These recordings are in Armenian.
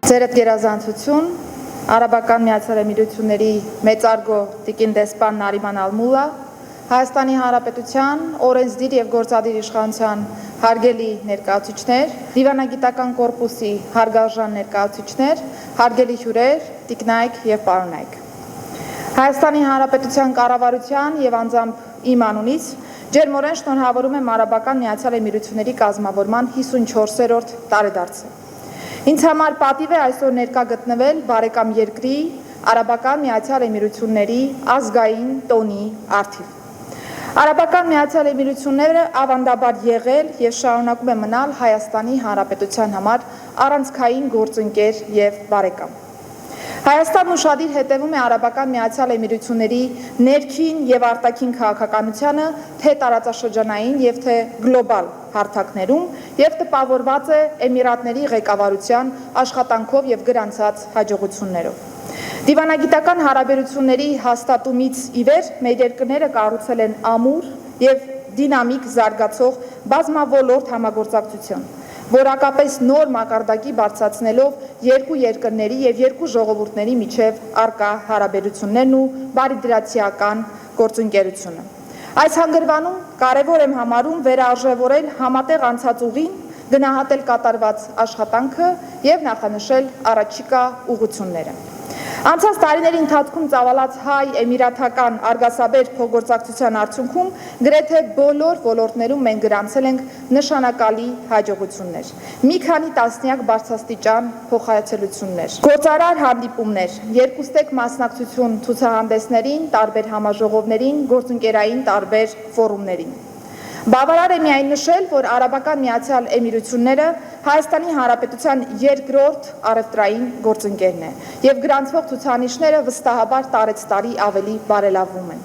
Ձերդ գերազանցություն, Արաբական Միացյալ Էմիրությունների մեծարգո տիկին դեսպան Նարիման Ալ-Մուլլա, Հայաստանի Հանրապետության օրենսդիր եւ գործադիր իշխանության հարգելի ներկայացուցիչներ, Դիվանագիտական կորպուսի հարգարժան ներկայացուցիչներ, հարգելի հյուրեր, տիկնայք եւ պարոնայք։ Հայաստանի Հանրապետության կառավարության եւ անձամբ իմ անունից ջերմորեն շնորհավորում եմ Արաբական Միացյալ Էմիրությունների կազմավորման 54-րդ տարեդարձը։ Ինձ համար պատիվ է այսօր ներկա գտնվել բարեկամ երկրի Արաբական Միացյալ Էմիրությունների ազգային տոնի առթիվ։ Արաբական Միացյալ Էմիրությունները ավանդաբար եղել եւ շարունակում է մնալ Հայաստանի Հանրապետության համար առանցքային գործընկեր եւ բարեկամ։ Հայաստանն ուշադիր հետևում է Արաբական Միացյալ Էմիրությունների ներքին եւ արտաքին քաղաքականությանը թե տարածաշրջանային եւ թե գլոբալ հարթակներում եւ տպավորված է Էմիրատների ղեկավարության աշխատանքով եւ գրանցած հաջողություններով։ Դիվանագիտական հարաբերությունների հաստատումից ի վեր մեր երկրները կառուցել են ամուր եւ դինամիկ զարգացող բազմավոլորտ համագործակցություն, որակապես նոր մակարդակի բարձրացնելով երկու երկրների եւ երկու ժողովուրդների միջև առկա հարաբերություններն ու բարիդրացիական գործընկերությունը։ Այս հանգրվանում կարևոր եմ համարում վերարժևորել համատեղ անցած ուղին, գնահատել կատարված աշխատանքը եւ նախանշել առաջիկա ուղղությունները։ Անցած տարիների ընթացքում ծավալած հայ-էմիրաթական արգասաբեր փոխգործակցության արդյունքում գրեթե բոլոր ոլորտներում մենք գրանցել ենք նշանակալի հաջողություններ։ Մի քանի տասնյակ բարձրաստիճան փոխայցելություններ, գործարար հանդիպումներ, երկուստեք մասնակցություն ցուցահանդեսներին, տարբեր համաժողովներին, գործընկերային տարբեր ֆորումներին։ Բավարար է միայն նշել, որ Արաբական Միացյալ Էմիրությունները Հայաստանի Հանրապետության երկրորդ առևտրային գործընկերն է եւ գրանցվող ցուցանիշները վստահաբար տարեցտարի ավելի բարելավվում են։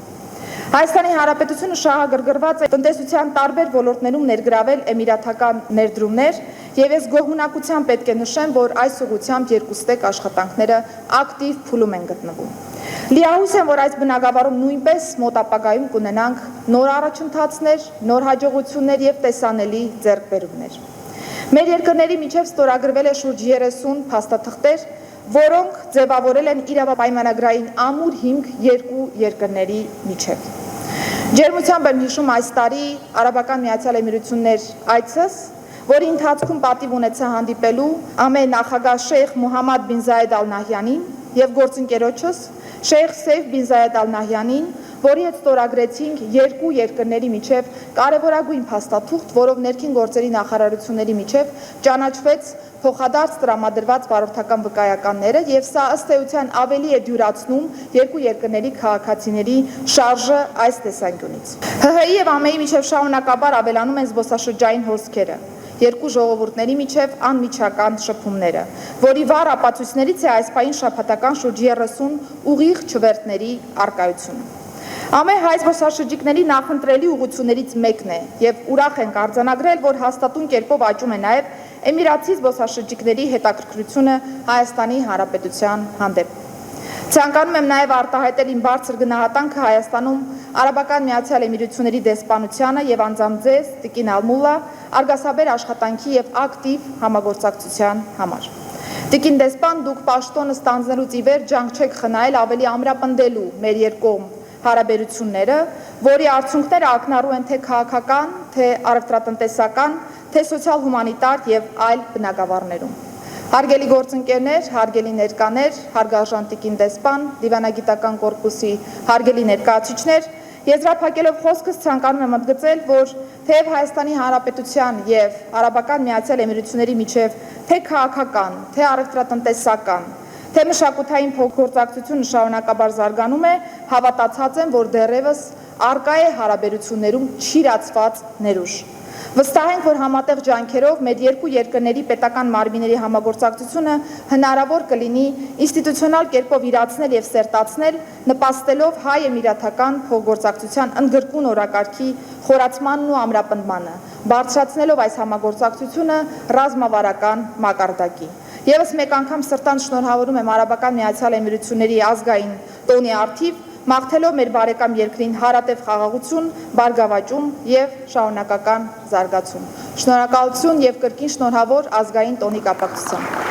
Հայաստանի Հանրապետությունը շահագրգռված է տնտեսության տարբեր ոլորտներում ներգրավել էմիրաթական ներդրումներ եւ ես գոհունակությամբ պետք է նշեմ, որ այս ուղղությամբ երկուստեք աշխատանքները ակտիվ փուլում են գտնվում։ Լիահույս եմ, որ այս բնագավառում նույնպես մոտ ապագայում կունենանք նոր առաջընթացներ, նոր հաջողություններ եւ տեսանելի ձեռքբերումներ։ Մեր երկրների միջև ստորագրվել է շուրջ 30 փաստաթղթեր, որոնք ձևավորել են իրավապայմանագրային ամուր հիմք երկու երկրների միջև։ Ջերմությամբ եմ հիշում այս տարի Արաբական Միացյալ Էմիրություններ այցս, որի ընթացքում պատիվ ունեցա հանդիպելու ԱՄԷ նախագահ Շեյխ Մոհամմադ բին Զայեդ Ալ Նահյանին եւ գործընկերոջս Շեյխ Սեյֆ բին Զայեդ Ալ Նահյանին, որի հետ ստորագրեցինք երկու երկրների միջև կարևորագույն փաստաթուղթ, որով ներքին գործերի նախարարությունների միջև ճանաչվեց փոխադարձ տրամադրված վարորդական վկայականները եւ սա ըստ էության ավելի է դյուրացնում երկու երկրների քաղաքացիների շարժը այս տեսանկյունից։ ՀՀ-ի եւ ԱՄԷ-ի միջև շարունակաբար ավելանում են զբոսաշրջային հոսքերը, երկու ժողովուրդների միջև անմիջական շփումները, որի վառ ապացույցներից է այս պահին շաբաթական շուրջ 30 ուղիղ չվերթների առկայությունը։ ԱՄԵ հայ զբոսաշրջիկների նախընտրելի ուղղություններից մեկն է եւ ուրախ ենք արձանագրել, որ հաստատուն կերպով աճում է նաեւ էմիրացի զբոսաշրջիկների հետաքրքրությունը Հայաստանի Հանրապետության հանդեպ։ Ցանկանում եմ նաև արտահայտել իմ բարձր գնահատանքը Հայաստանում Արաբական Միացյալ Էմիրությունների դեսպանությանը եւ անձամբ ձեզ, տիկին Ալ-Մուլլա, արգասաբեր աշխատանքի եւ ակտիվ համագործակցության համար։ Տիկին դեսպան, դուք պաշտոնը ստանձնելուց ի վեր ջանք չեք խնայել ավելի ամրապնդելու մեր երկկողմ հարաբերությունները, որի արդյունքները ակնառու են թե քաղաքական, թե առևտրատնտեսական, թե սոցիալ-հումանիտար եւ այլ բնագավառներում։ Հարգելի գործընկերներ, հարգելի ներկաներ, հարգարժան տիկին դեսպան, Դիվանագիտական կորպուսի հարգելի ներկայացուցիչներ, եզրափակելով խոսքս ցանկանում եմ ընդգծել, որ թեև Հայաստանի Հանրապետության եւ Արաբական Միացյալ Էմիրությունների միջև թե քաղաքական, թե առևտրատնտեսական, թե մշակութային փոխգործակցությունը շարունակաբար զարգանում է, հավատացած եմ, որ դեռևս առկա է հարաբերություններում չիրացված ներուժ։ Վստահ ենք, որ համատեղ ջանքերով մեր երկու երկրների պետական մարմինների համագործակցությունը հնարավոր կլինի ինստիտուցիոնալ կերպով իրացնել եւ սերտացնել, նպաստելով հայ-էմիրաթական փոխգործակցության ընդգրկուն օրակարգի խորացմանն ու ամրապնդմանը, բարձրացնելով այս համագործակցությունը ռազմավարական մակարդակի։ Եվս մեկ անգամ սրտանց շնորհավորում եմ Արաբական Միացյալ Էմիրությունների ազգային տոնի առթիվ, մաղթելով մեր բարեկամ երկրին հարատև խաղաղություն, բարգավաճում եւ շարունակական զարգացում։ Շնորհակալություն եւ կրկին շնորհավոր ազգային տոնի կապակցությամբ։